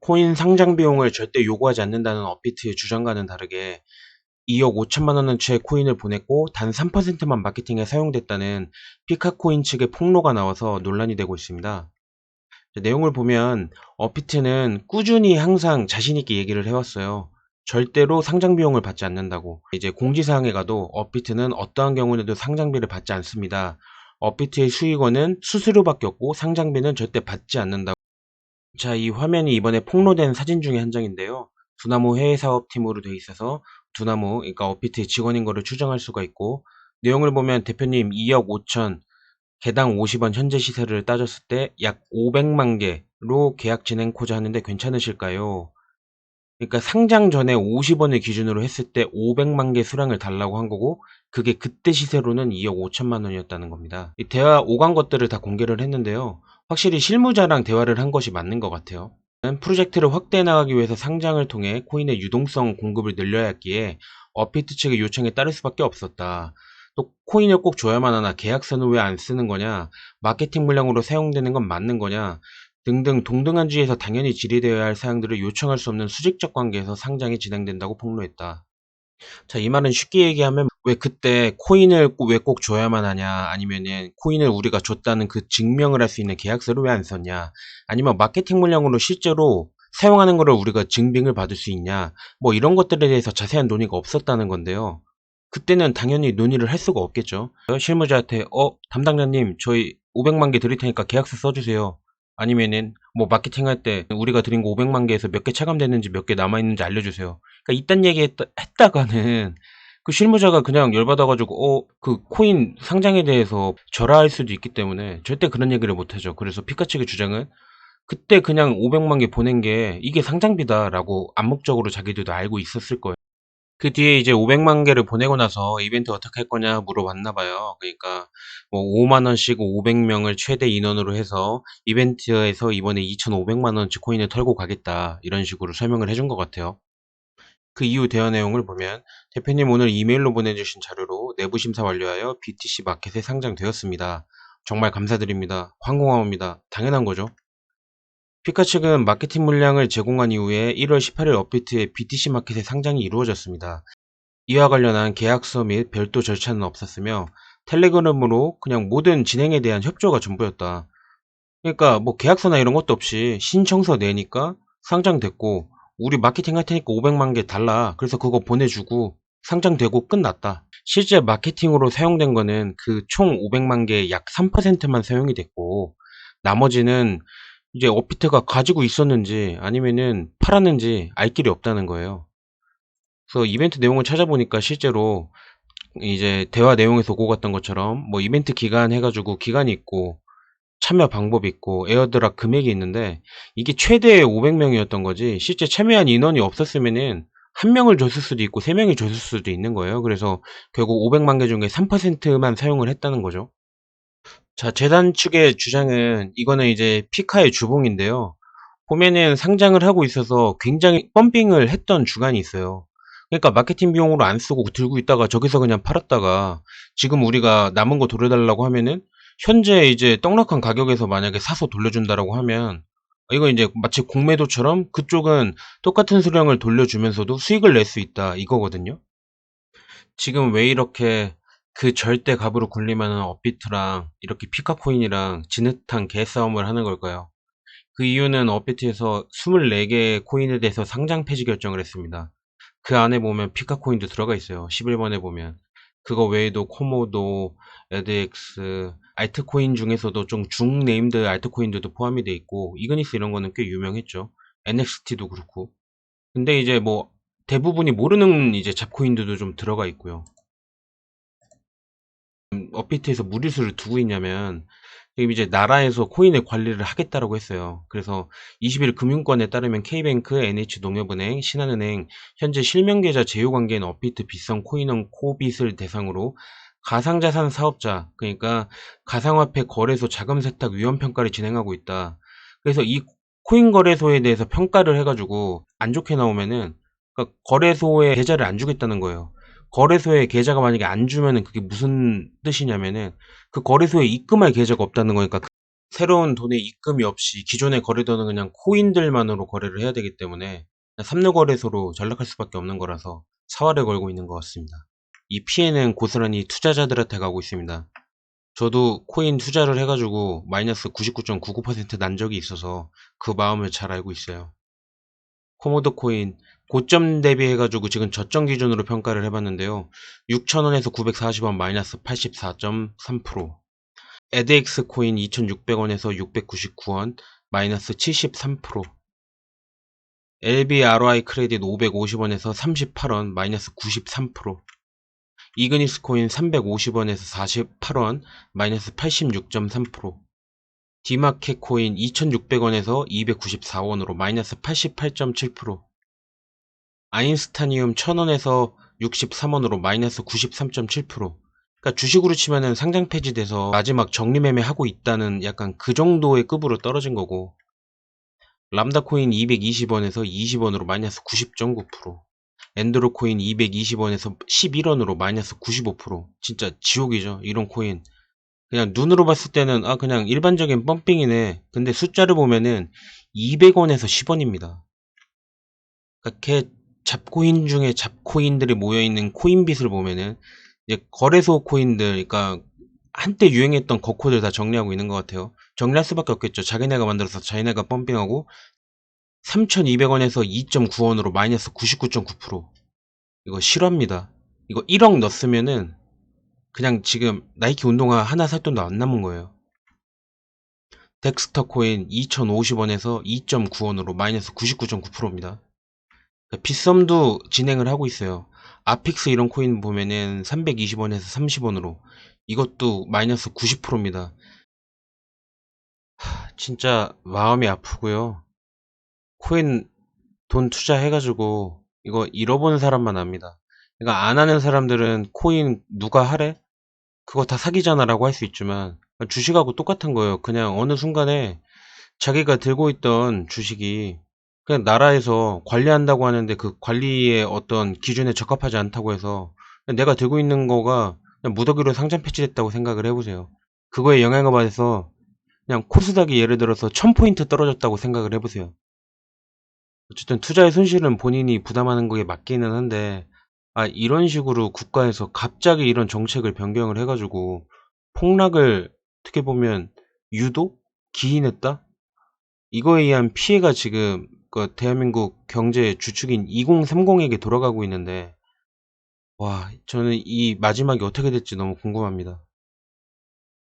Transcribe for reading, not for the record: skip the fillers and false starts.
코인 상장 비용을 절대 요구하지 않는다는 업비트의 주장과는 다르게 2억 5천만 원어치의 코인을 보냈고 단 3%만 마케팅에 사용됐다는 피카코인 측의 폭로가 나와서 논란이 되고 있습니다. 내용을 보면 업비트는 꾸준히 항상 자신있게 얘기를 해왔어요. 절대로 상장 비용을 받지 않는다고. 이제 공지사항에 가도 업비트는 어떠한 경우에도 상장비를 받지 않습니다. 업비트의 수익원은 수수료밖에 없고 상장비는 절대 받지 않는다고. 자, 이 화면이 이번에 폭로된 사진 중에 한 장인데요. 두나무 해외사업팀으로 되어 있어서 두나무, 그러니까 업비트의 직원인 거를 추정할 수가 있고, 내용을 보면 대표님 2억 5천, 개당 50원 현재 시세를 따졌을 때 약 500만 개로 계약 진행코자 하는데 괜찮으실까요? 그러니까 상장 전에 50원을 기준으로 했을 때 500만 개 수량을 달라고 한 거고, 그게 그때 시세로는 2억 5천만 원이었다는 겁니다. 이 대화 오간 것들을 다 공개를 했는데요. 확실히 실무자랑 대화를 한 것이 맞는 것 같아요. 프로젝트를 확대해 나가기 위해서 상장을 통해 코인의 유동성 공급을 늘려야 했기에 업비트 측의 요청에 따를 수밖에 없었다. 또 코인을 꼭 줘야만 하나, 계약서는 왜 안 쓰는 거냐, 마케팅 물량으로 사용되는 건 맞는 거냐 등등 동등한 주의에서 당연히 질의되어야 할 사항들을 요청할 수 없는 수직적 관계에서 상장이 진행된다고 폭로했다. 자, 이 말은 쉽게 얘기하면 왜 그때 코인을 왜 꼭 줘야만 하냐, 아니면은 코인을 우리가 줬다는 그 증명을 할 수 있는 계약서를 왜 안 썼냐, 아니면 마케팅 물량으로 실제로 사용하는 거를 우리가 증빙을 받을 수 있냐, 뭐 이런 것들에 대해서 자세한 논의가 없었다는 건데요. 그때는 당연히 논의를 할 수가 없겠죠. 실무자한테 담당자님 저희 500만 개 드릴 테니까 계약서 써주세요. 아니면은 뭐 마케팅할 때 우리가 드린 거 500만 개에서 몇 개 차감됐는지 몇 개 남아있는지 알려주세요. 그러니까 이딴 얘기 했다가는 그 실무자가 그냥 열받아가지고 그 코인 상장에 대해서 절하할 수도 있기 때문에 절대 그런 얘기를 못하죠. 그래서 피카 측의 주장은 그때 그냥 500만 개 보낸 게 이게 상장비다라고 암묵적으로 자기들도 알고 있었을 거예요. 그 뒤에 이제 500만 개를 보내고 나서 이벤트 어떻게 할 거냐 물어봤나 봐요. 그러니까 뭐 5만 원씩 500명을 최대 인원으로 해서 이벤트에서 이번에 2,500만 원치 코인을 털고 가겠다, 이런 식으로 설명을 해준 것 같아요. 그 이후 대화 내용을 보면 대표님 오늘 이메일로 보내주신 자료로 내부 심사 완료하여 BTC 마켓에 상장되었습니다. 정말 감사드립니다. 황공하옵니다. 당연한 거죠. 피카 측은 마케팅 물량을 제공한 이후에 1월 18일 업비트의 BTC 마켓의 상장이 이루어졌습니다. 이와 관련한 계약서 및 별도 절차는 없었으며 텔레그램으로 그냥 모든 진행에 대한 협조가 전부였다. 그러니까 뭐 계약서나 이런 것도 없이 신청서 내니까 상장됐고, 우리 마케팅 할 테니까 500만 개 달라, 그래서 그거 보내주고 상장되고 끝났다. 실제 마케팅으로 사용된 거는 그 총 500만 개 약 3%만 사용이 됐고, 나머지는 이제 업비트가 가지고 있었는지 아니면은 팔았는지 알 길이 없다는 거예요. 그래서 이벤트 내용을 찾아보니까 실제로 이제 대화 내용에서 오고 갔던 것처럼 뭐 이벤트 기간 해가지고 기간이 있고 참여 방법이 있고 에어드랍 금액이 있는데, 이게 최대 500명이었던 거지 실제 참여한 인원이 없었으면은 한 명을 줬을 수도 있고 세 명이 줬을 수도 있는 거예요. 그래서 결국 500만 개 중에 3%만 사용을 했다는 거죠. 자, 재단 측의 주장은 이거는 이제 피카의 주봉인데요. 보면은 상장을 하고 있어서 굉장히 펌핑을 했던 주간이 있어요. 그러니까 마케팅 비용으로 안 쓰고 들고 있다가 저기서 그냥 팔았다가 지금 우리가 남은 거 돌려달라고 하면은 현재 이제 떡락한 가격에서 만약에 사서 돌려준다라고 하면 이거 이제 마치 공매도처럼 그쪽은 똑같은 수량을 돌려주면서도 수익을 낼 수 있다 이거거든요. 지금 왜 이렇게 그 절대 값으로 군림하는 업비트랑 이렇게 피카코인이랑 진흙탕 개싸움을 하는 걸까요? 그 이유는 업비트에서 24개의 코인에 대해서 상장 폐지 결정을 했습니다. 그 안에 보면 피카코인도 들어가 있어요. 11번에 보면. 그거 외에도 코모도, 에드엑스, 알트코인 중에서도 좀 중네임드 알트코인들도 포함이 돼 있고, 이그니스 이런 거는 꽤 유명했죠. NXT도 그렇고. 근데 이제 뭐 대부분이 모르는 이제 잡코인들도 좀 들어가 있고요. 업비트에서 무리수를 두고 있냐면 지금 이제 나라에서 코인의 관리를 하겠다라고 했어요. 그래서 20일 금융권에 따르면 K뱅크, NH농협은행, 신한은행 현재 실명계좌 제휴관계인 업비트 빗성 코인원 코빗을 대상으로 가상자산 사업자, 그러니까 가상화폐 거래소 자금 세탁 위험 평가를 진행하고 있다. 그래서 이 코인 거래소에 대해서 평가를 해가지고 안 좋게 나오면은, 그러니까 거래소에 계좌를 안 주겠다는 거예요. 거래소에 계좌가 만약에 안 주면은 그게 무슨 뜻이냐면은 그 거래소에 입금할 계좌가 없다는 거니까 새로운 돈의 입금이 없이 기존의 거래처는 그냥 코인들만으로 거래를 해야 되기 때문에 삼루거래소로 전락할 수밖에 없는 거라서 사활을 걸고 있는 것 같습니다. 이 피해는 고스란히 투자자들한테 가고 있습니다. 저도 코인 투자를 해가지고 마이너스 99.99% 난 적이 있어서 그 마음을 잘 알고 있어요. 코모도 코인 고점 대비해가지고 지금 저점 기준으로 평가를 해봤는데요. 6,000원에서 940원 마이너스 84.3%, 에드엑스 코인 2,600원에서 699원 마이너스 73%, LBROI 크레딧 550원에서 38원 마이너스 93%, 이그니스 코인 350원에서 48원 마이너스 86.3%, 디마켓 코인 2,600원에서 294원으로 마이너스 88.7%, 아인스타니움 1,000원에서 63원으로 마이너스 93.7%. 그러니까 주식으로 치면은 상장 폐지돼서 마지막 정리 매매 하고 있다는 약간 그 정도의 급으로 떨어진 거고, 람다 코인 220원에서 20원으로 마이너스 90.9%, 엔드로 코인 220원에서 11원으로 마이너스 95%. 진짜 지옥이죠, 이런 코인. 그냥 눈으로 봤을 때는 그냥 일반적인 펌핑이네. 근데 숫자를 보면은 200원에서 10원입니다. 그러니까 걔 잡코인 중에 잡코인들이 모여있는 코인빗을 보면은 이제 거래소 코인들, 그러니까 한때 유행했던 거코들 다 정리하고 있는 것 같아요. 정리할 수밖에 없겠죠. 자기네가 만들어서 자기네가 펌핑하고 3,200원에서 2.9원으로 마이너스 99.9%. 이거 실화입니다. 이거 1억 넣었으면은 그냥 지금 나이키 운동화 하나 살 돈도 안 남은 거예요. 덱스터 코인 2,050원에서 2.9원으로 마이너스 99.9%입니다. 빗썸도 진행을 하고 있어요. 아픽스 이런 코인 보면은 320원에서 30원으로 이것도 마이너스 90%입니다. 진짜 마음이 아프고요. 코인 돈 투자해가지고 이거 잃어보는 사람만 압니다. 그러니까 안 하는 사람들은 코인 누가 하래? 그거 다 사기잖아 라고 할 수 있지만 주식하고 똑같은 거예요. 그냥 어느 순간에 자기가 들고 있던 주식이 그냥 나라에서 관리한다고 하는데 그 관리의 어떤 기준에 적합하지 않다고 해서 내가 들고 있는 거가 그냥 무더기로 상장 폐지됐다고 생각을 해보세요. 그거에 영향을 받아서 그냥 코스닥이 예를 들어서 1000포인트 떨어졌다고 생각을 해보세요. 어쨌든 투자의 손실은 본인이 부담하는 거에 맞기는 한데 이런 식으로 국가에서 갑자기 이런 정책을 변경을 해가지고 폭락을 어떻게 보면 유도? 기인했다? 이거에 의한 피해가 지금 그 대한민국 경제의 주축인 2030에게 돌아가고 있는데, 와, 저는 이 마지막이 어떻게 될지 너무 궁금합니다.